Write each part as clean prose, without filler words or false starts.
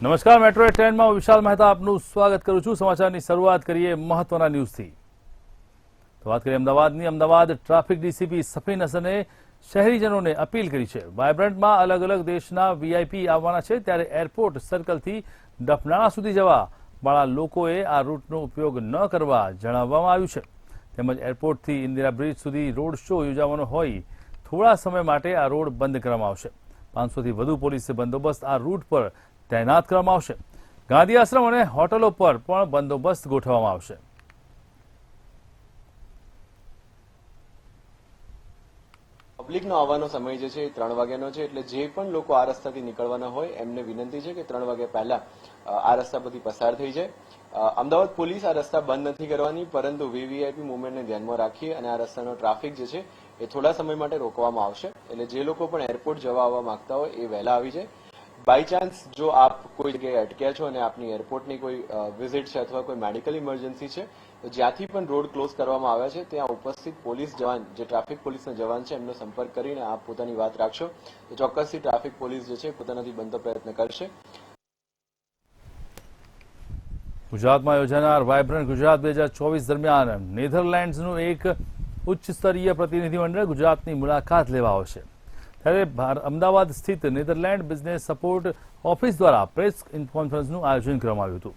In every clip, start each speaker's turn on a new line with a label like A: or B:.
A: નમસ્કાર, મેટ્રો ટ્રેનમાં હું વિશાલ મહેતા આપનું સ્વાગત કરું છું। સમાચારની શરૂઆત કરીએ મહત્વના ન્યૂઝથી। તો વાત કરીએ અમદાવાદની। અમદાવાદ ટ્રાફિક ડીસીપી સફીન હસને શહેરીજનોને અપીલ કરી છે। વાયબ્રન્ટમાં અલગ અલગ દેશના વીઆઈપી આવવાના છે, ત્યારે એરપોર્ટ સર્કલથી ડફનાળા સુધી જવાવાળા લોકોએ આ રૂટનો ઉપયોગ ન કરવા જણાવવામાં આવ્યું છે। તેમજ એરપોર્ટથી ઇન્દિરા બ્રિજ સુધી રોડ શો યોજાવાનો હોય થોડા સમય માટે આ રોડ બંધ કરવામાં આવશે। 500થી વધુ પોલીસ બંદોબસ્ત આ રૂટ પર તૈનાત કરવામાં આવશે। ગાંધી આશ્રમ અને હોટલો પર પણ બંદોબસ્ત ગોઠવવામાં આવશે।
B: પબ્લિકનો આવવાનો સમય જે છે એ 3 વાગ્યાનો છે, એટલે જે પણ લોકો આ રસ્તાથી નીકળવાના હોય એમને વિનંતી છે કે 3 વાગ્યા પહેલા આ રસ્તા પરથી પસાર થઈ જાય। અમદાવાદ પોલીસ આ રસ્તા બંધ નથી કરવાની, પરંતુ વીવીઆઈપી મુવમેન્ટને ધ્યાનમાં રાખી અને આ રસ્તાનો ટ્રાફિક જે છે એ થોડા સમય માટે રોકવામાં આવશે। એટલે જે લોકો પણ એરપોર્ટ જવા આવવા માંગતા હોય એ વહેલા આવી જાય। બાય ચાન્સ જો આપ કોઈ જગ્યાએ અટક્યા છો અને આપની એરપોર્ટની કોઈ વિઝિટ છે અથવા કોઈ મેડિકલ ઇમરજન્સી છે, તો જ્યાંથી પણ રોડ ક્લોઝ કરવામાં આવ્યા છે ત્યાં ઉપસ્થિત પોલીસ જવાન, જે ટ્રાફિક પોલીસના જવાન છે, એમનો સંપર્ક કરીને આપ પોતાની વાત રાખશો તો ચોક્કસથી ટ્રાફિક પોલીસ જે છે પોતાનાથી બનતો પ્રયત્ન કરશે।
A: ગુજરાતમાં યોજાનાર વાયબ્રન્ટ ગુજરાત 2024 દરમિયાન નેધરલેન્ડ્સનું એક ઉચ્ચ સ્તરીય પ્રતિનિધિમંડળ ગુજરાતની મુલાકાત લેવા આવશે। ત્યારે અમદાવાદ સ્થિત નેધરલેન્ડ બિઝનેસ સપોર્ટ ઓફિસ દ્વારા પ્રેસ કોન્ફરન્સનું આયોજન કરવામાં આવ્યું હતું,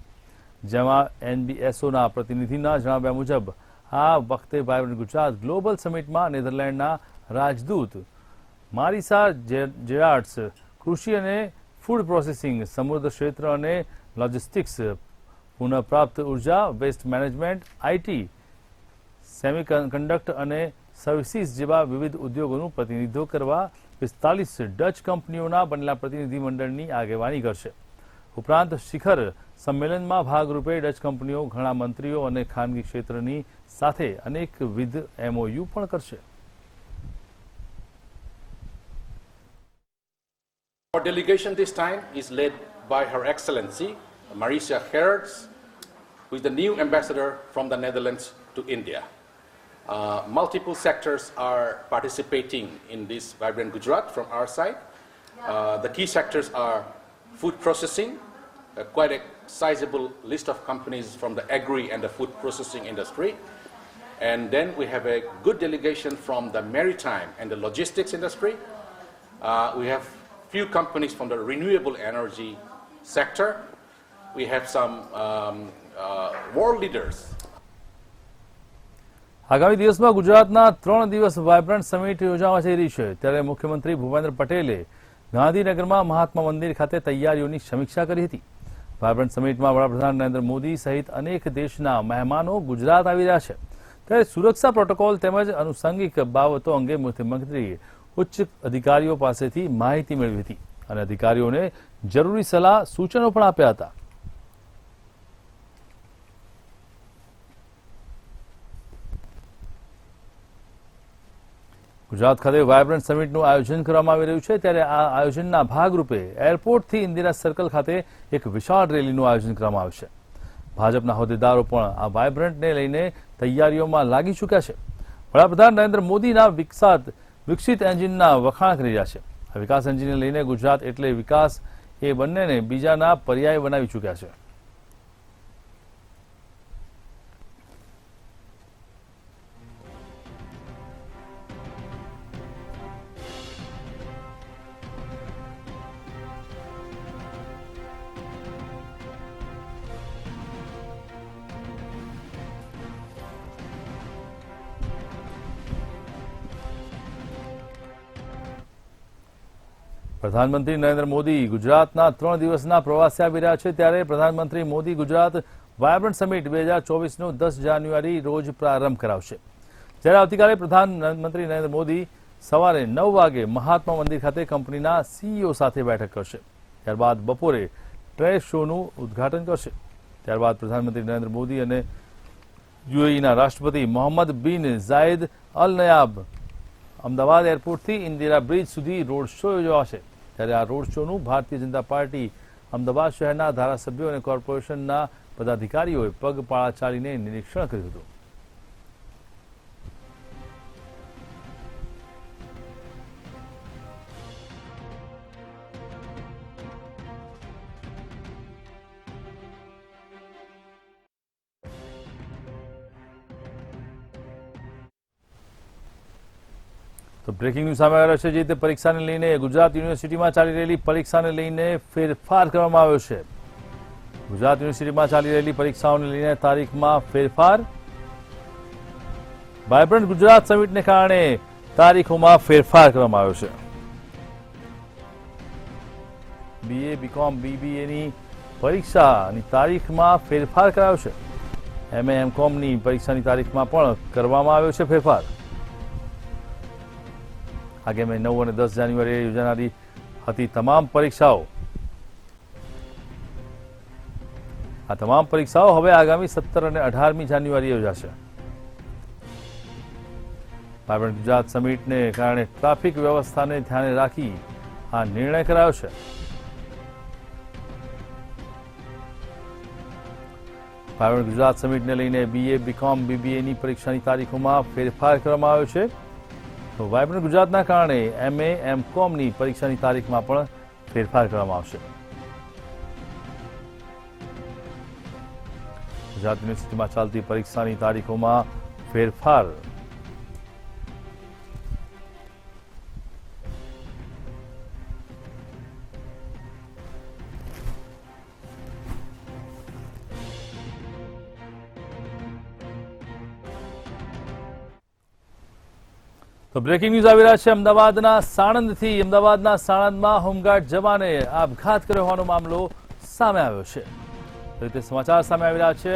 A: જેમાં એનબીએસઓના પ્રતિનિધિના જણાવ્યા મુજબ આ વખતે વાયબ્રન્ટ ગુજરાત ગ્લોબલ સમિટમાં નેધરલેન્ડના રાજદૂત મારિસા જેરાર્ડ્સ, કૃષિ અને ફૂડ પ્રોસેસિંગ, સમુદ્ર ક્ષેત્ર અને લોજિસ્ટિક્સ, પુનઃપ્રાપ્ત ઉર્જા, વેસ્ટ મેનેજમેન્ટ, આઈટી, સેમિકન્ડક્ટર અને સર્વિસીસ જેવા વિવિધ ઉદ્યોગોનું પ્રતિનિધિત્વ કરવા 45 ડચ કંપનીઓના બનેલા પ્રતિનિધિમંડળની આગેવાની કરશે। ઉપરાંત શિખર સંમેલનમાં ભાગરૂપે ડચ કંપનીઓ ઘણા મંત્રીઓ અને ખાનગી ક્ષેત્રની સાથે અનેકવિધ એમઓયુ પણ કરશે।
C: Our delegation this time is led by Her Excellency Marisa Gerards, who is the new ambassador from the Netherlands to India. Multiple sectors are participating in this Vibrant Gujarat from our side. The key sectors are food processing, quite a sizable list of companies from the agri and the food processing industry. And then we have a good delegation from the maritime and the logistics industry. We have few companies from the renewable energy sector. We have some world leaders.
A: આગામી દિવસમાં ગુજરાતના 3 દિવસ vibrant summit યોજાવા જઈ રહી છે, ત્યારે મુખ્યમંત્રી ભૂપેન્દ્ર પટેલે ગાંધીનગરમાં મહાત્મા મંદિર ખાતે તૈયારીઓની સમીક્ષા કરી હતી। વાયબ્રન્ટ સમિટમાં વડાપ્રધાન નરેન્દ્ર મોદી સહિત અનેક દેશના મહેમાનો ગુજરાત આવી રહ્યા છે, ત્યારે સુરક્ષા પ્રોટોકોલ તેમજ આનુષંગિક બાબતો અંગે મુખ્યમંત્રીએ ઉચ્ચ અધિકારીઓ પાસેથી માહિતી મેળવી હતી અને અધિકારીઓને જરૂરી સલાહ સૂચનો પણ આપ્યા હતા। ગુજરાત ખાતે વાયબ્રન્ટ સમિટનું આયોજન કરવામાં આવી રહ્યું છે, ત્યારે આ આયોજનના ભાગરૂપે એરપોર્ટથી ઇન્દિરા સર્કલ ખાતે એક વિશાળ રેલીનું આયોજન કરવામાં આવશે। ભાજપના હોદ્દેદારો પણ આ વાયબ્રન્ટને લઈને તૈયારીઓમાં લાગી ચૂક્યા છે। વડાપ્રધાન નરેન્દ્ર મોદીના વિકસિત એન્જિનના વખાણ કરી રહ્યા છે। આ વિકાસ એન્જિનને લઈને ગુજરાત એટલે વિકાસ એ બંનેને બીજાના પર્યાય બનાવી ચૂક્યા છે। પ્રધાનમંત્રી નરેન્દ્ર મોદી ગુજરાતના 3 દિવસના પ્રવાસે આવી રહ્યા છે, ત્યારે પ્રધાનમંત્રી મોદી ગુજરાત વાયબ્રન્ટ સમિટ 2024નો 10 જાન્યુઆરી રોજ પ્રારંભ કરાવશે। જ્યારે આવતીકાલે પ્રધાનમંત્રી નરેન્દ્ર મોદી સવારે 9 વાગે મહાત્મા મંદિર ખાતે કંપનીના સીઈઓ સાથે બેઠક કરશે। ત્યારબાદ બપોરે ટ્રેડ શોનું ઉદ્ઘાટન કરશે। ત્યારબાદ પ્રધાનમંત્રી નરેન્દ્ર મોદી અને યુએઈના રાષ્ટ્રપતિ મોહમ્મદ બિન ઝાયદ અલ નયાબ અમદાવાદ એરપોર્ટથી ઇન્દિરા બ્રિજ સુધી રોડ શો યોજાશે। ત્યારે આ રોડ શોનું ભારતીય જનતા પાર્ટી અમદાવાદ શહેરના ધારાસભ્યો અને કોર્પોરેશનના પદાધિકારીઓએ પગપાળા ચાલીને નિરીક્ષણ કર્યું હતું। તો બ્રેકિંગ ન્યૂઝ સામે આવ્યા છે. જે રીતે પરીક્ષાને લઈને ગુજરાત યુનિવર્સિટીમાં ચાલી રહેલી પરીક્ષાને લઈને ફેરફાર કરવામાં આવ્યો છે. ગુજરાત યુનિવર્સિટીમાં ચાલી રહેલી પરીક્ષાઓને લઈને તારીખમાં ફેરફાર. વાયબ્રન્ટ ગુજરાત સમિટને કારણે તારીખોમાં ફેરફાર કરવામાં આવ્યો છે. BA, BCom, BBAની પરીક્ષાની તારીખમાં ફેરફાર કરાયો છે. MA, MComની પરીક્ષાની તારીખમાં પણ કરવામાં આવ્યો છે ફેરફાર. આગામી 9 અને 10 જાન્યુઆરીએ યોજાનારી હતી તમામ પરીક્ષાઓ. આ તમામ પરીક્ષાઓ હવે આગામી 17 અને 18મી જાન્યુઆરીએ યોજાશે. વાયબ્રન્ટ ગુજરાત સમિટને કારણે ટ્રાફિક વ્યવસ્થાને ધ્યાને રાખી આ નિર્ણય કરાયો છે. વાયબ્રન્ટ ગુજરાત સમિટને લઈને BA, BCom, BBAની પરીક્ષાની તારીખોમાં ફેરફાર કરવામાં આવ્યો છે. તો વાયબ્રન્ટ ગુજરાતના કારણે MA, MComની પરીક્ષાની તારીખમાં પણ ફેરફાર કરવામાં આવશે. ગુજરાત યુનિવર્સિટીમાં ચાલતી પરીક્ષાની તારીખોમાં ફેરફાર. તો બ્રેકિંગ ન્યૂઝ આવી રહ્યા છે અમદાવાદના સાણંદથી. અમદાવાદના સાણંદમાં હોમગાર્ડ જવાને આપઘાત કર્યો હોવાનો મામલો સામે આવ્યો છે. તો રીતે સમાચાર સામે આવી રહ્યા છે.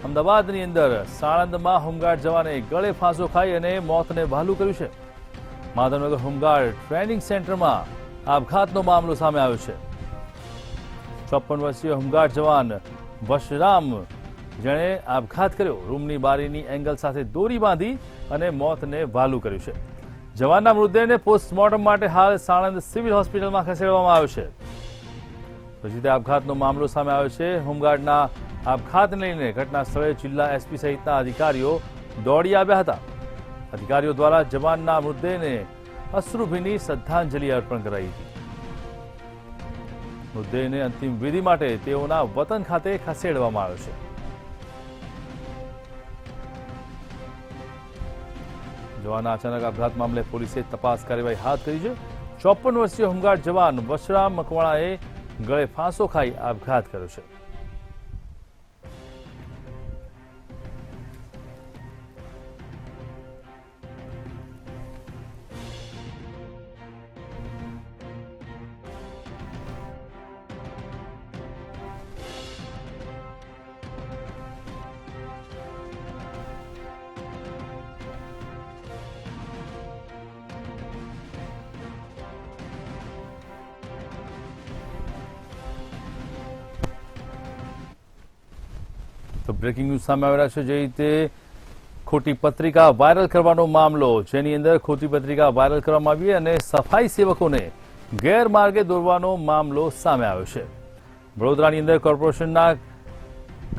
A: અમદાવાદની અંદર સાણંદમાં હોમગાર્ડ જવાને ગળે ફાંસો ખાઈ અને મોતને વહાલું કર્યું છે. માધવનગર હોમગાર્ડ ટ્રેનિંગ સેન્ટરમાં આપઘાતનો મામલો સામે આવ્યો છે. 54 વર્ષીય હોમગાર્ડ જવાન વશરામ જેણે આપઘાત કર્યો. રૂમની બારીની એંગલ સાથે દોરી બાંધી અને મોતને વહાલું કર્યું છે. જવાનના મૃતદેહને પોસ્ટમોર્ટમ માટે હાલ સાણંદ સિવિલ હોસ્પિટલમાં ખસેડવામાં આવ્યો છે. પછી તે આપઘાતનો મામલો સામે આવ્યો છે. હોમગાર્ડના આપઘાતને લઈને ઘટના સ્થળે જિલ્લા SP સહિતના અધિકારીઓ દોડી આવ્યા હતા. અધિકારીઓ દ્વારા જવાનના મૃતદેહને અશ્રુભીની શ્રદ્ધાંજલિ અર્પણ કરાઈ હતી. મૃતદેહને અંતિમ વિધિ માટે તેઓના વતન ખાતે ખસેડવામાં આવ્યો છે. જવાનના અચાનક આપઘાત મામલે પોલીસે તપાસ કાર્યવાહી હાથ ધરી છે. 54 વર્ષીય હોમગાર્ડ જવાન વશરામ મકવાણાએ ગળે ફાંસો ખાઈ આપઘાત કર્યો છે. તો બ્રેકિંગ ન્યૂઝ સામે આવી રહ્યા છે. જે રીતે ખોટી પત્રિકા વાયરલ કરવાનો મામલો, જેની અંદર ખોટી પત્રિકા વાયરલ કરવામાં આવી અને સફાઈ સેવકોને ગેરમાર્ગે દોરવાનો મામલો સામે આવ્યો છે. વડોદરાની અંદર કોર્પોરેશનના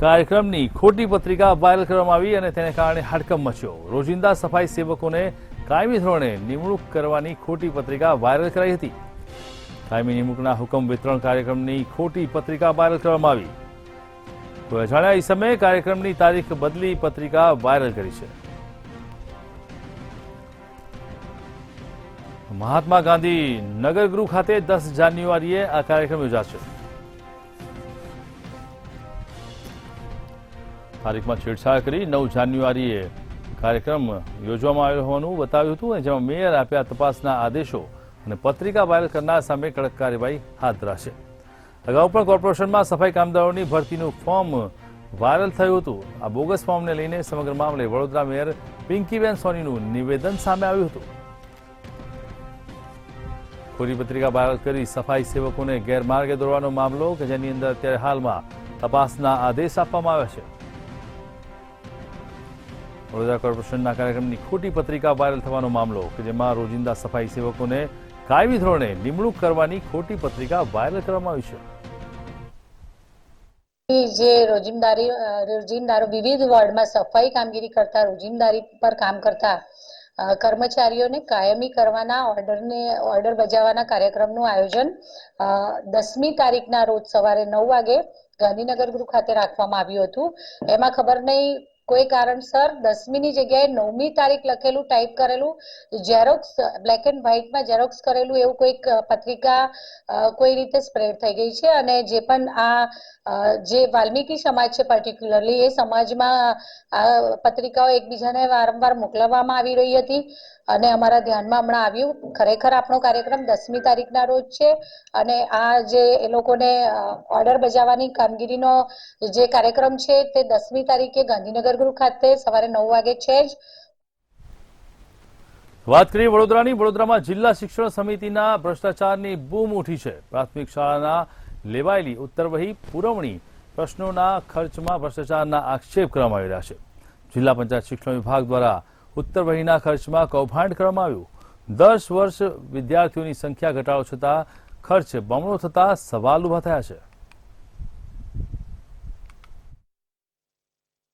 A: કાર્યક્રમની ખોટી પત્રિકા વાયરલ કરવામાં આવી અને તેને કારણે હડકંપ મચ્યો. રોજિંદા સફાઈ સેવકોને કાયમી ધોરણે નિમણૂક કરવાની ખોટી પત્રિકા વાયરલ કરાઈ હતી. કાયમી નિમણૂકના હુકમ વિતરણ કાર્યક્રમની ખોટી પત્રિકા વાયરલ કરવામાં આવી. તો અજાણ્યા ઈસમે કાર્યક્રમની તારીખ બદલી પત્રિકા વાયરલ કરી છે. મહાત્મા ગાંધી નગરગૃહ ખાતે 10 જાન્યુઆરીએ આ કાર્યક્રમ યોજાશે. તારીખમાં છેડછાડ કરી 9 જાન્યુઆરીએ કાર્યક્રમ યોજવામાં આવ્યો હોવાનું બતાવ્યું હતું, અને જેમાં મેયર આપ્યા તપાસના આદેશો અને પત્રિકા વાયરલ કરનાર સામે કડક કાર્યવાહી હાથ ધરાશે. અગાઉ પણ કોર્પોરેશનમાં સફાઈ કામદારોની ભરતીનું ફોર્મ વાયરલ થયું હતું. આ બોગસ ફોર્મને લઈને સમગ્ર મામલે વડોદરા મેયર પિંકીબેન સોનીનું નિવેદન સામે આવ્યું હતું. ખોટી પત્રિકા વાયરલ કરી સફાઈ સેવકોને ગેરમાર્ગે દોરવાનો મામલો કે જેની અંદર અત્યારે હાલમાં તપાસના આદેશ આપવામાં આવ્યા છે. વડોદરા કોર્પોરેશનના કાર્યક્રમની ખોટી પત્રિકા વાયરલ થવાનો મામલો કે જેમાં રોજિંદા સફાઈ સેવકોને કાયમી ધોરણે નિમણૂક કરવાની ખોટી પત્રિકા વાયરલ કરવામાં આવી છે.
D: જે રોજિંદારો વિવિધ વોર્ડમાં સફાઈ કામગીરી કરતા રોજિંદારી પર કામ કરતા કર્મચારીઓને કાયમી કરવાના ઓર્ડર બજાવવાના કાર્યક્રમનું આયોજન 10મી તારીખના રોજ સવારે 9 વાગે ગાંધીનગર ગૃહ ખાતે રાખવામાં આવ્યું હતું. એમાં ખબર નહીં કોઈ કારણસર 10મીની જગ્યાએ 9મી તારીખ લખેલું ટાઈપ કરેલું ઝેરોક્સ બ્લેક એન્ડ વ્હાઇટમાં ઝેરોક્સ કરેલું એવું કોઈક પત્રિકા કોઈ રીતે સ્પ્રેડ થઈ ગઈ છે અને જે પણ જે વાલ્મીકી સમાજ છે પર્ટિક્યુલરલી એ સમાજમાં આ પત્રિકાઓ એકબીજાને વારંવાર મોકલવામાં આવી રહી હતી અને અમારા ધ્યાનમાં હમણાં આવ્યું ખરેખર આપણો કાર્યક્રમ 10મી તારીખના રોજ છે અને આ જે એ લોકોને ઓર્ડર બજાવવાની કામગીરીનો જે કાર્યક્રમ છે તે 10મી તારીખે ગાંધીનગર ગૃહ ખાતે સવારે 9 વાગે છે જ.
A: વાત કરીએ વડોદરાની. વડોદરામાં જિલ્લા શિક્ષણ સમિતિના ભ્રષ્ટાચારની બૂમ ઉઠી છે. પ્રાથમિક શાળાના લેવાયેલી ઉત્તરવહી પુરવણી પ્રશ્નોના ખર્ચમાં ભ્રષ્ટાચારના આક્ષેપ કરવામાં આવી રહ્યા છે. જિલ્લા પંચાયત શિક્ષણ વિભાગ દ્વારા ઉત્તરવહીના ખર્ચમાં કૌભાંડ કરવામાં આવ્યું. 10 વર્ષ વિદ્યાર્થીઓની સંખ્યા ઘટાડો છતાં ખર્ચ બમણો થતા સવાલ ઉભા થયા છે.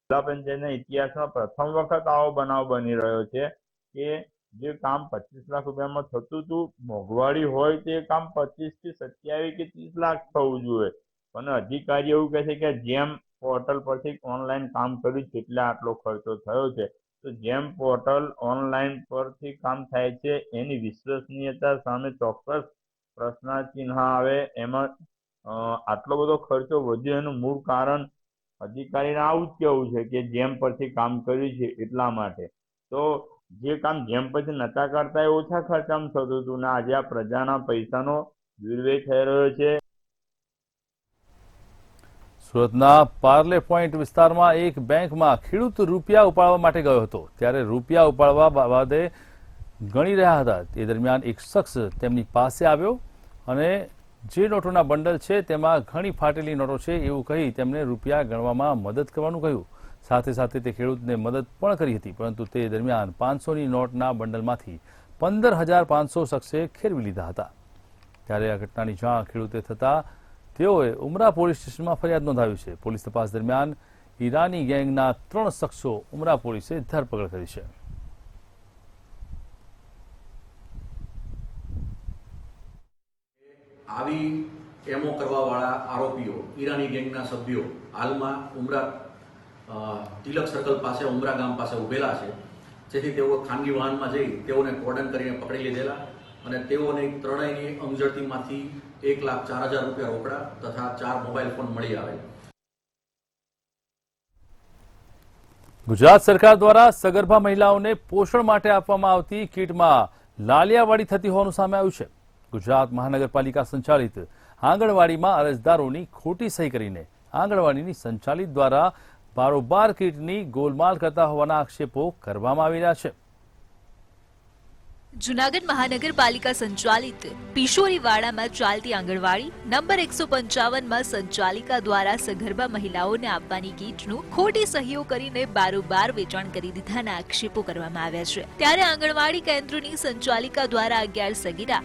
E: જિલ્લા પંચાયતના ઇતિહાસમાં પ્રથમ વખત આવો બનાવ બની રહ્યો છે કે જે કામ 25 લાખ રૂપિયામાં થતું હતું, મોંઘવારી હોય તે કામ 25 થી 27 કે 30 લાખ થવું જોઈએ, પણ અધિકારી એવું કહે છે કે જેમ પોર્ટલ પરથી ઓનલાઈન કામ કર્યું છે એટલે આટલો ખર્ચો થયો છે. તો જેમ પોર્ટલ ઓનલાઈન પરથી કામ થાય છે એની વિશ્વસનીયતા સામે ચોક્કસ પ્રશ્નાચિહ્ન આવે. એમાં આટલો બધો ખર્ચો વધ્યો એનું મૂળ કારણ અધિકારીને આવું જ કહેવું છે કે જેમ પરથી કામ કર્યું છે એટલા માટે. તો જે કામ જેમ પછી નતા કરતા એ ઓછા ખર્ચામાં થતું હતું ને આજે આ પ્રજાના પૈસાનો દુર્વ્યય થઈ રહ્યો છે.
A: સુરતના પાર્લે પોઈન્ટ વિસ્તારમાં એક બેંકમાં ખેડૂત રૂપિયા ઉપાડવા માટે ગયો હતો. ત્યારે રૂપિયા ઉપાડવા બાબતે ગણી રહ્યા હતા તે દરમિયાન એક શખ્સ તેમની પાસે આવ્યો અને જે નોટોના બંડલ છે તેમાં ઘણી ફાટેલી નોટો છે એવું કહી તેમને રૂપિયા ગણવામાં મદદ કરવાનું કહ્યું. સાથે સાથે તે ખેડૂતને મદદ પણ કરી હતી, પરંતુ તે દરમિયાન 500ની નોટના બંડલમાંથી 15,500 શખ્સે ખેરવી લીધા હતા. ત્યારે આ ઘટનાની જાણ ખેડૂતે થતાં તેઓએ ઉમરા પોલીસ સ્ટેશનમાં ફરિયાદ નોંધાવી છે. પોલીસ તપાસ દરમિયાન ઈરાની ગેંગના 3 શખ્સો ઉમરા પોલીસે ધરપકડ કરી છે.
F: આવી એમઓ કરવાવાળા આરોપીઓ ઈરાની ગેંગના સભ્યો હાલમાં ઉમરા તિલક સર્કલ પાસે ઉમરા ગામ પાસે ઉભેલા છે, જેથી તેઓ ખાનગી વાહનમાં જઈ તેઓને કોર્ડન કરીને પકડી લીધેલા અને તેઓને ત્રણેયની અંગઝડતીમાંથી 1,04,000 રૂપિયા રોકડા તથા 4 મોબાઈલ ફોન મળી આવે.
A: ગુજરાત સરકાર દ્વારા સગર્ભા મહિલાઓને પોષણ માટે આપવામાં આવતી કીટમાં લાલિયાવાડી થતી હોવાનું સામે આવ્યું છે. ગુજરાત મહાનગરપાલિકા સંચાલિત આંગણવાડીમાં અરજદારોની ખોટી સહી કરીને આંગણવાડીની સંચાલિત દ્વારા બારોબાર કીટની ગોલમાલ કરતા હોવાના આક્ષેપો કરવામાં આવી રહ્યા છે.
G: જૂનાગઢ મહાનગરપાલિકા સંચાલિત પિશોરીવાડામાં ચાલતી આંગણવાડી નંબર 155માં સંચાલિકા દ્વારા સગર્ભા મહિલાઓને આપવાની કીટનું ખોટી સહીઓ કરીને બારોબાર વેચાણ કરી દીધાના આક્ષેપો કરવામાં આવ્યા છે. ત્યારે આંગણવાડી કેન્દ્રની સંચાલિકા દ્વારા 11 સગીરા,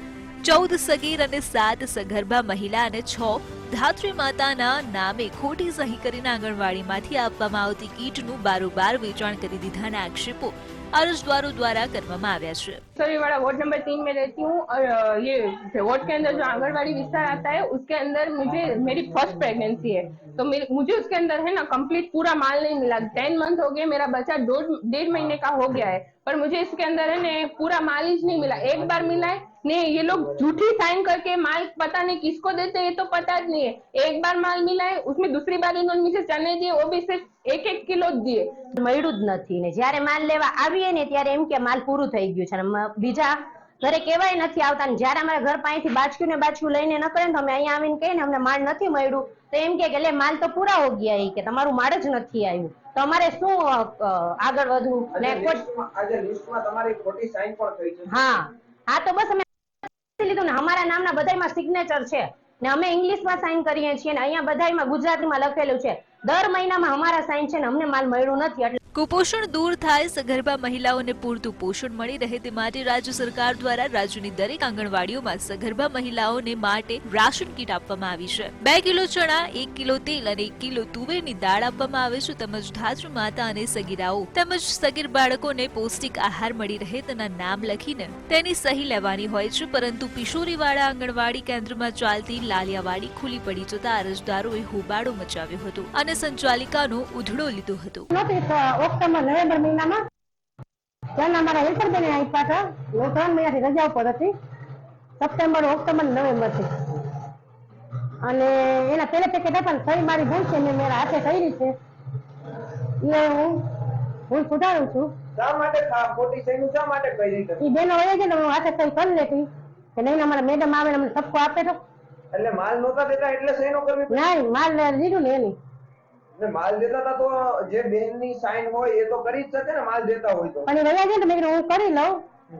G: 14 સગીર અને 7 સગર્ભા મહિલા અને 6 ધાત્રી માતાના નામે ખોટી સહી કરીને આંગણવાડીમાંથી આપવામાં આવતી કીટનું બારોબાર વેચાણ કરી દીધાના આક્ષેપો अरजदारों द्वारा करवामा आव्या छे।
H: सरीवाड़ा वार्ड नंबर 3 में रहती हूँ और ये वार्ड के अंदर जो आंगनवाड़ी विस्तार आता है उसके अंदर मेरी फर्स्ट प्रेगनेंसी है, तो मुझे उसके अंदर है ना कंप्लीट पूरा माल नहीं मिला। 10 मंथ हो गए, मेरा बच्चा 1.5 महीने का हो गया है, पर मुझे इसके अंदर है ना पूरा माल ही नहीं मिला। एक बार मिला है ने ये लोग झूठी साइन करके माल पता नहीं किसको देते हैं, ये तो पता ज नहीं है। एक बार माल मिला है, उसमें दूसरी बार इन्होंने मुझे चने दिए, वो भी सिर्फ 1-1 किलो જ दिए।
I: મળ્યું જ નથી ને જ્યારે માલ લેવા આવીએ ને ત્યારે એમ કે માલ પૂરું થઈ ગયું છે ને બીજા ઘરે કહેવાય નથી આવતા ને જ્યારે અમારા ઘર પાસેથી બાચક્યું લઈને નકળે ને તો અમે અહીંયા આવીને કહીએ ને અમને માલ નથી મળ્યું તો એમ કે લે માલ તો પૂરા હો ગયા એ કે તમારું માળ જ નથી આવ્યું, તો અમારે શું આગળ વધવું ને
J: આજે લિસ્ટમાં તમારી ખોટી સાઈન પણ થઈ છે।
I: હા તો બસ અમે લીધું ને અમારા નામના બધાયમાં સિગ્નેચર છે ને અમે ઇંગ્લિશમાં સાઈન કરીએ છીએ ને અહીંયા બધાયમાં ગુજરાતીમાં લખેલું છે। દર મહિનામાં અમારા સાઈન છે ને અમને માલ મળ્યું નથી। એટલે
G: કુપોષણ દૂર થાય, સગર્ભા મહિલાઓને પૂરતું પોષણ મળી રહે તે માટે રાજ્ય સરકાર દ્વારા રાજ્યની દરેક આંગણવાડીઓમાં સગર્ભા મહિલાઓને માટે રાશન કીટ આપવામાં આવી છે। 2 કિલો ચણા, 1 કિલો તેલ અને 1 કિલો તુવેરની દાળ આપવામાં આવે છે તેમજ ધાત્રી માતા અને સગીરાઓ તેમજ સગીર બાળકોને પૌષ્ટિક આહાર મળી રહે તેના નામ લખીને તેની સહી લેવાની હોય છે, પરંતુ પિશોરીવાડા આંગણવાડી કેન્દ્રમાં ચાલતી લાલિયાવાડી ખુલ્લી પડી જતા અરજદારોએ હોબાળો મચાવ્યો હતો અને સંચાલિકાનો ઉધડો લીધો હતો।
I: ઓક્ટોબર નવેમ્બર મહિનામાં ત્યાંના અમારા હેલ્પરબેને આપ્યા હતા. હું 3 મહિનાથી રજા ઉપર હતી, સપ્ટેમ્બર, ઓક્ટોબર, નવેમ્બરથી. અને એના પહેલા પેકેટ હતા ને સહી મારી ભૂલ છે, મેં મારા હાથે કરી છે એટલે હું સુધારું છું.
J: શા માટે ખોટી સહીનું શા માટે કરી તમે?
I: એ બેનો હોય છે ને હું હાથે સહી કરી લેતી કે નહીં, અમારા મેડમ આવે ને અમને ઠપકો આપે તો
J: એટલે માલ નહોતા દેતા એટલે સહી નો કરવી પડી?
I: નહીં, માલ લીધું ને એની.
J: એટલે માલ દેતા હતા તો જે બેનની સાઈન હોય એ તો કરી જ શકે ને, માલ દેતા હોય તો.
I: પણ એ રહ્યા છે ને મેં કીધું હું કરી લઉં.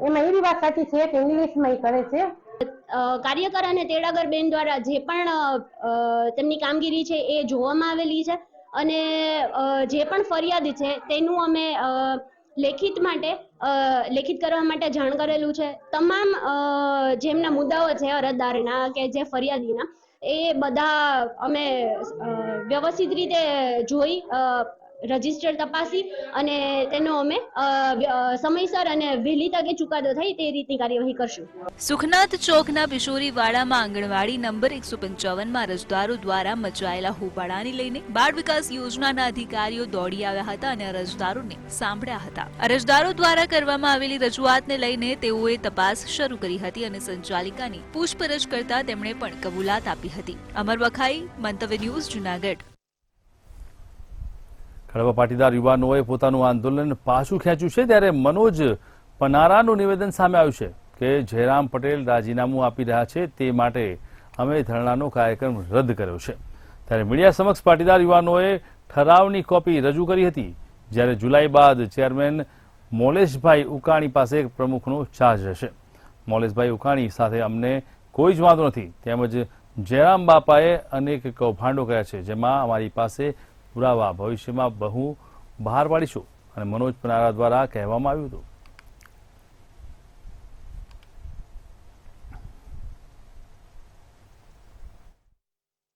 I: એમાં એવી વાત સાચી છે કે ઇંગ્લિશમાં એ કરે છે.
K: કાર્યકર અને તેડાગર બેન દ્વારા જે પણ તેમની કામગીરી છે એ જોવામાં આવેલી છે અને જે પણ ફરિયાદ છે તેનું અમે લેખિત કરવા માટે જાણ કરેલું છે. તમામ જેમના મુદ્દાઓ છે અરજદારના કે જે ફરિયાદીના, એ બધા અમે વ્યવસ્થિત રીતે જોઈ, રજીસ્ટર તપાસી અને તેનો અમે સમયસર અને વહેલી તકે ચુકાદો થાય તે રીતની કાર્યવાહી કરશું.
G: સુખનાથ ચોકના પિશોરીવાડામાં આંગણવાડી નંબર 155માં અરજદારો દ્વારા મચાયેલા હોબાળાને લઈને બાળ વિકાસ યોજનાના અધિકારીઓ દોડી આવ્યા હતા અને અરજદારોને સાંભળ્યા હતા. અરજદારો દ્વારા કરવામાં આવેલી રજૂઆતને લઈને તેઓએ તપાસ શરૂ કરી હતી અને સંચાલિકાની પૂછપરછ કરતા તેમણે પણ કબૂલાત આપી હતી. અમર વખાઈ, મંતવ્ય ન્યૂઝ, જૂનાગઢ.
A: કડવા પાટીદાર યુવાનોએ પોતાનું આંદોલન પાછું ખેંચ્યું છે, ત્યારે મનોજ પનારાનું નિવેદન સામે આવ્યું છે કે જયરામ પટેલ રાજીનામું આપી રહ્યા છે, તે માટે અમે ધરણાનો કાર્યક્રમ રદ કર્યો છે. ત્યારે મીડિયા સમક્ષ પાટીદાર યુવાનોએ ઠરાવની કોપી રજૂ કરી હતી, જ્યારે જુલાઈ બાદ ચેરમેન મોલેશભાઈ ઉકાણી પાસે પ્રમુખનો ચાર્જ રહેશે. મોલેશભાઈ ઉકાણી સાથે અમને કોઈ જ વાંધો નથી, તેમજ જયરામ બાપાએ અનેક કૌભાંડો કર્યા છે, જેમાં અમારી પાસે પુરાવા ભવિષ્યમાં બહુ બહાર પાડીશું અને મનોજ પનારા દ્વારા કહેવામાં આવ્યું હતું.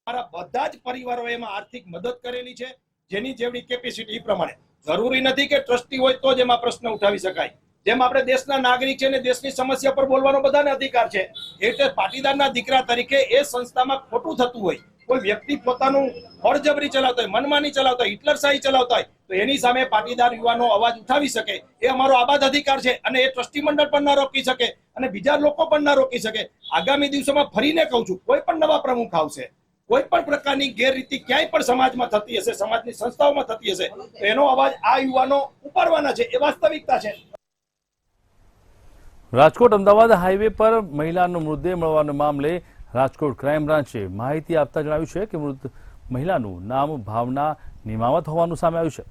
L: મારા બધા જ પરિવારોએ એમાં આર્થિક મદદ કરેલી છે, જેની જેવડી કેપેસિટી પ્રમાણે. જરૂરી નથી કે ટ્રસ્ટી હોય તો જ એમાં પ્રશ્ન ઉઠાવી શકાય. જેમ આપણે દેશના નાગરિક છે ને દેશની સમસ્યા પર બોલવાનો બધાને અધિકાર છે, એટલે પાટીદારના દીકરા તરીકે એ સંસ્થામાં ખોટું થતું હોય, કોઈ વ્યક્તિ પોતાનું બળજબરી ચલાવતા હોય, મનમાની ચલાવતા હોય, હિટલરશાહી ચલાવતા હોય, તો એની સામે પાટીદાર યુવાનો અવાજ ઉઠાવી શકે, એ અમારો આબાદ અધિકાર છે અને એ ટ્રસ્ટી મંડળ પણ ના રોકી શકે અને બીજા લોકો પણ ના રોકી શકે. આગામી દિવસોમાં ફરીને કહું છું, કોઈ પણ નવા પ્રમુખ આવશે, કોઈ પણ પ્રકારની ગેરરીતિ ક્યાંય પણ સમાજમાં થતી હશે, સમાજની સંસ્થાઓમાં થતી હશે, તો એનો અવાજ આ યુવાનો ઉપાડવાના છે, એ વાસ્તવિકતા છે.
A: રાજકોટ અમદાવાદ હાઈવે પર મહિલાનો મૃતદેહ મળવાના મામલે રાજકોટ ક્રાઇમ બ્રાન્ચે માહિતી આપતા જણાવ્યું છે કે મૃત મહિલાનું નામ ભાવના નિમાવત હોવાનું સામે આવ્યું છે.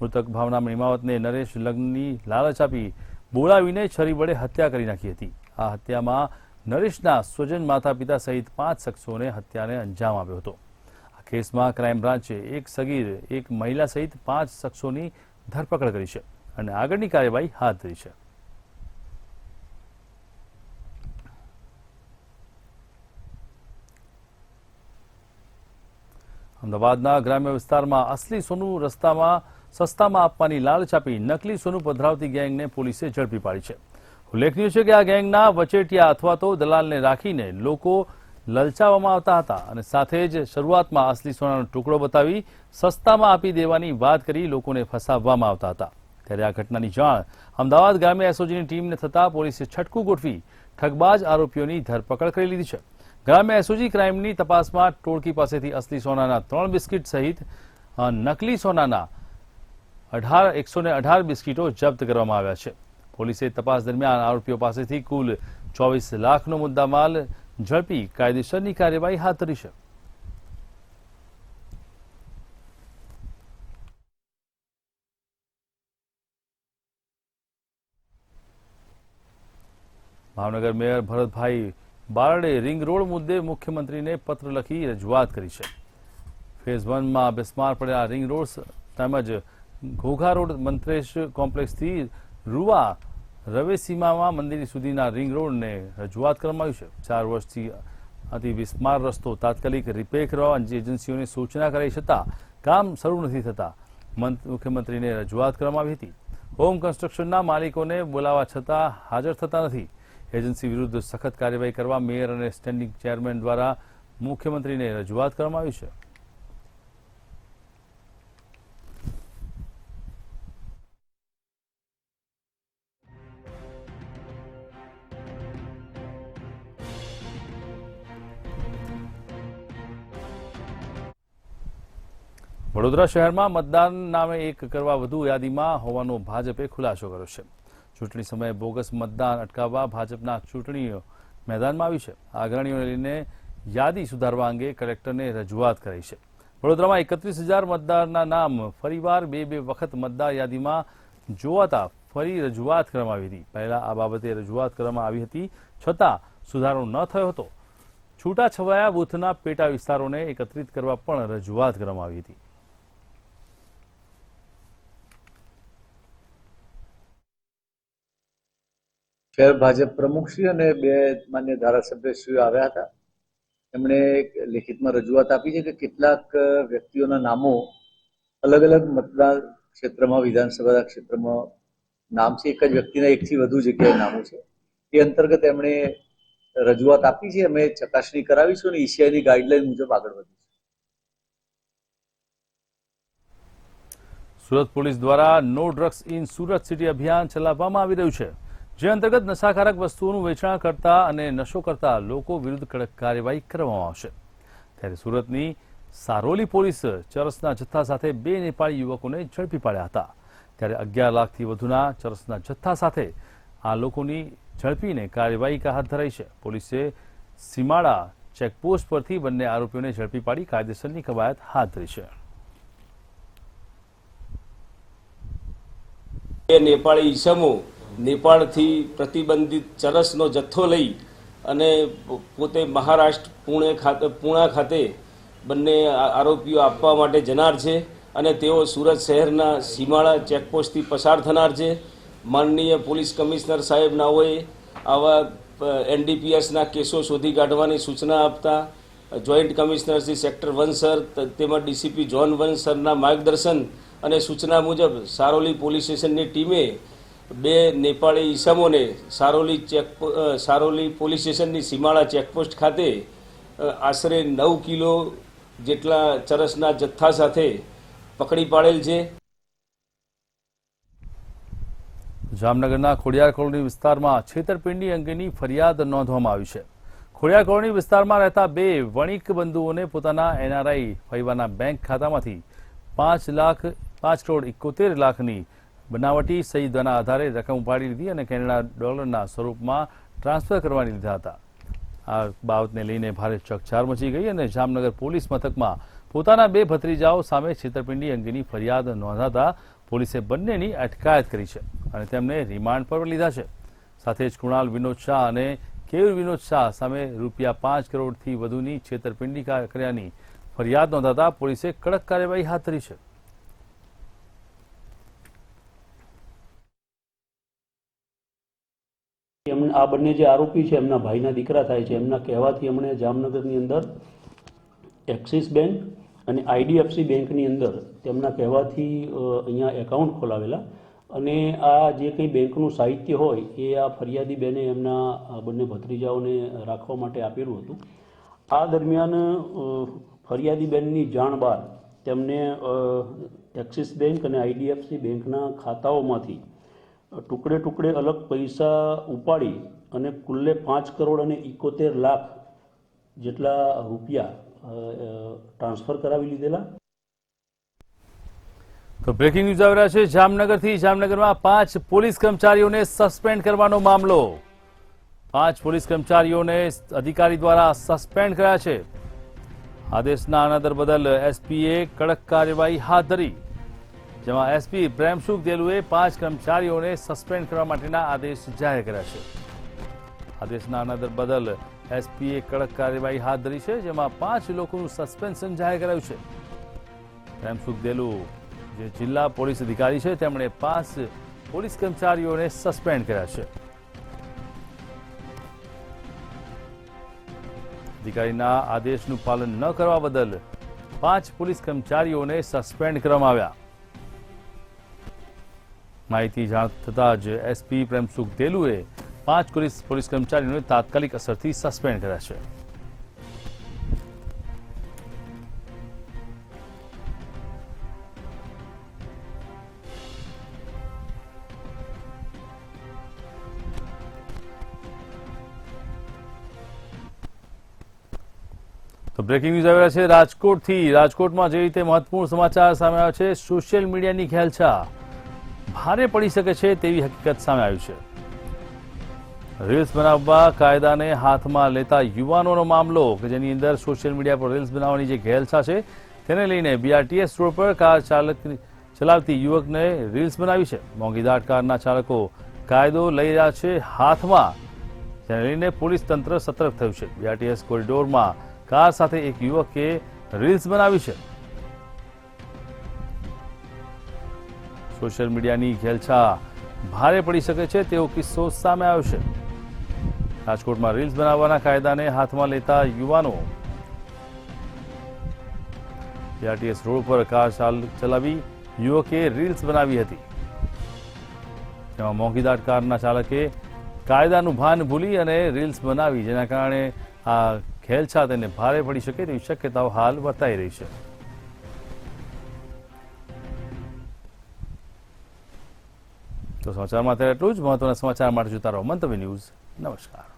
A: મૃતક ભાવના નિમાવતને નરેશ લગ્નની લાલચ આપી બોલાવીને છરી વડે હત્યા કરી નાખી હતી. આ હત્યામાં નરેશના સ્વજન, માતા પિતા સહિત 5 શખ્સોને હત્યાને અંજામ આપ્યો હતો. આ કેસમાં ક્રાઇમ બ્રાન્ચે એક સગીર, એક મહિલા સહિત 5 શખ્સોની ધરપકડ કરી છે અને આગળની કાર્યવાહી હાથ ધરી છે. અમદાવાદના ગ્રામ્ય વિસ્તારમાં અસલી સોનું રસ્તામાં સસ્તામાં આપવાની લાલચ આપી નકલી સોનું પધરાવતી ગેંગને પોલીસે ઝડપી પાડી છે. ઉલ્લેખનીય છે કે આ ગેંગના વચેટિયા અથવા તો દલાલને રાખીને લોકો લલચાવવામાં આવતા હતા અને સાથે જ શરૂઆતમાં અસલી સોનાનો ટુકડો બતાવી સસ્તામાં આપી દેવાની વાત કરી લોકોને ફસાવવામાં આવતા હતા. ત્યારે આ ઘટનાની જાણ અમદાવાદ ગ્રામ્ય એસઓજીની ટીમને થતાં પોલીસે છટકું ગોઠવી ઠગબાજ આરોપીઓની ધરપકડ કરી લીધી છે. ગ્રામ્ય એસઓજી ક્રાઇમની તપાસમાં ટોળકી પાસેથી અસલી સોનાના 3 બિસ્કિટ સહિત નકલી સોનાના 118 બિસ્કિટો જપ્ત કરવામાં આવ્યા છે. પોલીસે તપાસ દરમિયાન આરોપીઓ પાસેથી કુલ 24 લાખનો મુદ્દામાલ ઝડપી કાયદેસરની કાર્યવાહી હાથ ધરી છે. ભાવનગર મેયર ભરતભાઈ બારડે રિંગ રોડ મુદ્દે મુખ્યમંત્રીને પત્ર લખી રજૂઆત કરી છે. ફેઝ 1માં બિસ્માર પડેલા રિંગ રોડ તેમજ ઘોઘા રોડ મંત્રેશ કોમ્પ્લેક્સથી રૂવા રવેસીમામાં મંદિર સુધીના રિંગ રોડને રજૂઆત કરવામાં આવી છે. 4 વર્ષથી અતિ બિસ્માર રસ્તો તાત્કાલિક રિપેર કરવા એજન્સીઓને સૂચના કરાઈ છતાં કામ શરૂ નથી થતા મુખ્યમંત્રીને રજૂઆત કરવામાં આવી હતી. હોમ કન્સ્ટ્રક્શનના માલિકોને બોલાવવા છતાં હાજર થતા નથી. એજન્સી વિરુદ્ધ સખત કાર્યવાહી કરવા મેયર અને સ્ટેન્ડિંગ ચેરમેન દ્વારા મુખ્યમંત્રીને રજૂઆત કરવામાં આવી છે. વડોદરા શહેરમાં મતદાન નામે એક કરવા વધુ યાદીમાં હોવાનો ભાજપે ખુલાસો કર્યો છે. ચૂંટણી સમયે બોગસ મતદાન અટકાવવા ભાજપના ચૂંટણી મેદાનમાં આવી છે. આગ્રણીઓને લઈને યાદી સુધારવા અંગે કલેક્ટરને રજૂઆત કરી છે. વડોદરામાં 31,000 મતદારના નામ ફરીવાર બે વખત મતદાર યાદીમાં જોવાતા ફરી રજૂઆત કરવામાં આવી હતી. પહેલા આ બાબતે રજૂઆત કરવામાં આવી હતી, છતાં સુધારો ન થયો હતો. છૂટાછવાયા બૂથના પેટા વિસ્તારોને એકત્રિત કરવા પણ રજૂઆત કરવામાં આવી હતી.
M: શહેર ભાજપ પ્રમુખશ્રી અને બે માન્ય ધારાસભ્યશ્રીઓ આવ્યા હતા. એમણે લેખિતમાં રજૂઆત આપી છે કે કેટલાક વ્યક્તિઓના નામો અલગ અલગ મતદાર ક્ષેત્રમાં, વિધાનસભા ક્ષેત્રમાં નામ છે. એક જ વ્યક્તિના એકથી વધુ જગ્યાએ નામો છે. એ અંતર્ગત એમણે રજૂઆત આપી છે. અમે ચકાસણી કરાવીશું અને ઈસીઆઈની ગાઈડલાઈન મુજબ આગળ વધીશું.
A: સુરત પોલીસ દ્વારા no drugs in Surat city અભિયાન ચલાવવામાં આવી રહ્યું છે, જે અંતર્ગત નશાકારક વસ્તુઓનું વેચાણ કરતા અને નશો કરતા લોકો વિરુદ્ધ કડક કાર્યવાહી કરવામાં આવશે. ત્યારે સુરતની સારોલી પોલીસ ચરસના જથ્થા સાથે 2 નેપાળી યુવકોને ઝડપી પાડ્યા હતા. ત્યારે 11 લાખથી વધુના ચરસના જથ્થા સાથે આ લોકોની ઝડપીને કાર્યવાહી હાથ ધરાઈ છે. પોલીસે સીમાડા ચેકપોસ્ટ પરથી બંને આરોપીઓને ઝડપી પાડી કાયદેસરની કવાયત હાથ ધરી છે.
N: નેપાળી ઈસમો નેપાળથી પ્રતિબંધિત ચરસનો જથ્થો લઈ અને પોતે મહારાષ્ટ્ર પૂણા ખાતે બંને આરોપીઓ આપવા માટે જનાર છે અને તેઓ સુરત શહેરના સીમાડા ચેકપોસ્ટથી પસાર થનાર છે. માનનીય પોલીસ કમિશનર સાહેબ નાઓએ આવા એનડીપીએસના કેસો શોધી કાઢવાની સૂચના આપતા joint commissioner Shri sector 1 sir તેમજ ડીસીપી ઝોન 1 સરના માર્ગદર્શન અને સૂચના મુજબ સારોલી પોલીસ સ્ટેશનની ટીમે 2 નેપાળી ઈસમોને સારોલી પોલીસ સ્ટેશનની સીમાડા ચેકપોસ્ટ ખાતે આશરે 9 કિલો જેટલા ચરસના જથ્થા સાથે પકડી પાડેલ છે.
A: જામનગરના ખોડિયાર કોલોની વિસ્તારમાં છેતરપિંડી અંગેની ફરિયાદ નોંધવામાં આવી છે. ખોડિયાર કોલોની વિસ્તારમાં રહેતા 2 વણિક બંધુઓને પોતાના એનઆરઆઈ ફૈવાના બેંક ખાતામાંથી 5 કરોડ 71 લાખની બનાવટી સહીના આધારે રકમ ઉપાડી લીધી અને કેનેડા ડોલરના સ્વરૂપમાં ટ્રાન્સફર કરવાની લીધા હતા. આ બાબતને લઈને ભારે ચકચાર મચી ગઈ અને જામનગર પોલીસ મથકમાં પોતાના 2 ભત્રીજાઓ સામે છેતરપિંડી અંગેની ફરિયાદ નોંધાતા પોલીસે બંનેની અટકાયત કરી છે અને તેમને રિમાન્ડ પર લીધા છે. સાથે જ કુણાલ વિનોદ શાહ અને કેયુર વિનોદ શાહ સામે ₹5 કરોડથી વધુની છેતરપિંડી કર્યાની ફરિયાદ નોંધાતા પોલીસે કડક કાર્યવાહી હાથ ધરી છે.
O: આ બંને જે આરોપી છે એમના ભાઈના દીકરા થાય છે. એમના કહેવાથી એમણે જામનગરની અંદર એક્સિસ બેંક અને આઈડીએફસી બેંકની અંદર તેમના કહેવાથી અહીંયા એકાઉન્ટ ખોલાવેલા અને આ જે કંઈ બેંકનું સાહિત્ય હોય એ આ ફરિયાદી બેને એમના બંને ભત્રીજાઓને રાખવા માટે આપેલું હતું. આ દરમિયાન ફરિયાદી બેનની જાણ બાદ તેમને એક્સિસ બેંક અને આઈડીએફસી બેંકના ખાતાઓમાંથી ટુકડે અલગ પૈસા ઉપાડી અને કુલ્લે 5 કરોડ અને 71 લાખ જેટલા રૂપિયા ટ્રાન્સફર કરાવી લીધેલા.
A: તો બ્રેકિંગ ન્યૂઝ આવી રહ્યા છે જામનગરથી. જામનગરમાં 5 પોલીસ કર્મચારીઓને સસ્પેન્ડ કરવાનો મામલો. 5 પોલીસ કર્મચારીઓને અધિકારી દ્વારા સસ્પેન્ડ કર્યા છે. આદેશના અનાદર બદલ એસપીએ કડક કાર્યવાહી હાથ ધરી, જેમાં એસપી પ્રેમસુખ દેલુએ 5 કર્મચારીઓને સસ્પેન્ડ કરવા માટેના આદેશ જાહેર કર્યા છે. આદેશના અનાદર બદલ એસપીએ કડક કાર્યવાહી હાથ ધરી છે, જેમાં 5 લોકોનું સસ્પેન્શન જાહેર કરાયું છે. પ્રેમસુખ દેલુ જે જિલ્લા પોલીસ અધિકારી છે તેમણે 5 પોલીસ કર્મચારીઓને સસ્પેન્ડ કર્યા છે. અધિકારીના આદેશનું પાલન ન કરવા બદલ 5 પોલીસ કર્મચારીઓને સસ્પેન્ડ કરવામાં આવ્યા. માહિતી જાણ થતાં જ એસપી પ્રેમસુખ દેલુએ 5 પોલીસ કર્મચારીઓને તાત્કાલિક અસરથી સસ્પેન્ડ કર્યા છે. તો તો બ્રેકિંગ ન્યૂઝ આવી રહ્યા છે રાજકોટથી. રાજકોટમાં જે રીતે મહત્વપૂર્ણ સમાચાર સામે આવ્યા છે, સોશિયલ મીડિયાની ખેલછા ભારે પડી શકે છે તેવી હકીકત સામે આવી છે. રીલ્સ બનાવવા કાયદાને હાથમાં લેતા યુવાનોનો મામલો કે જેની અંદર સોશિયલ મીડિયા પર રીલ્સ બનાવવાની જે ખેલછા છે તેને લઈને BRTS રોડ પર કાર ચલાવતી યુવકને રીલ્સ બનાવી છે. મોંઘીદાટ કારના ચાલકો કાયદો લઈ રહ્યા છે હાથમાં, જેને લઈને પોલીસ તંત્ર સતર્ક થયું છે. BRTS કોરિડોરમાં કાર સાથે એક યુવકે રીલ્સ બનાવી છે. સોશિયલ મીડિયાની ખેલછા ભારે પડી શકે છે તેવો કિસ્સો સામે આવ્યો છે. રાજકોટમાં રીલ્સ બનાવવાના કાયદાને હાથમાં લેતા યુવાનો BRTS રોડ પર કાર ચલાવી યુવકે રીલ્સ બનાવી હતી. તેમાં મોંઘીદાટ કારના ચાલકે કાયદાનું ભાન ભૂલી અને રીલ્સ બનાવી, જેના કારણે આ ખેલછા તેને ભારે પડી શકે તેવી શક્યતાઓ હાલ વર્તાઈ રહી છે. તો સમાચારમાં અત્યારે એટલું જ. મહત્વના સમાચાર માટે જોતા રહો મંતવ્ય ન્યૂઝ. નમસ્કાર.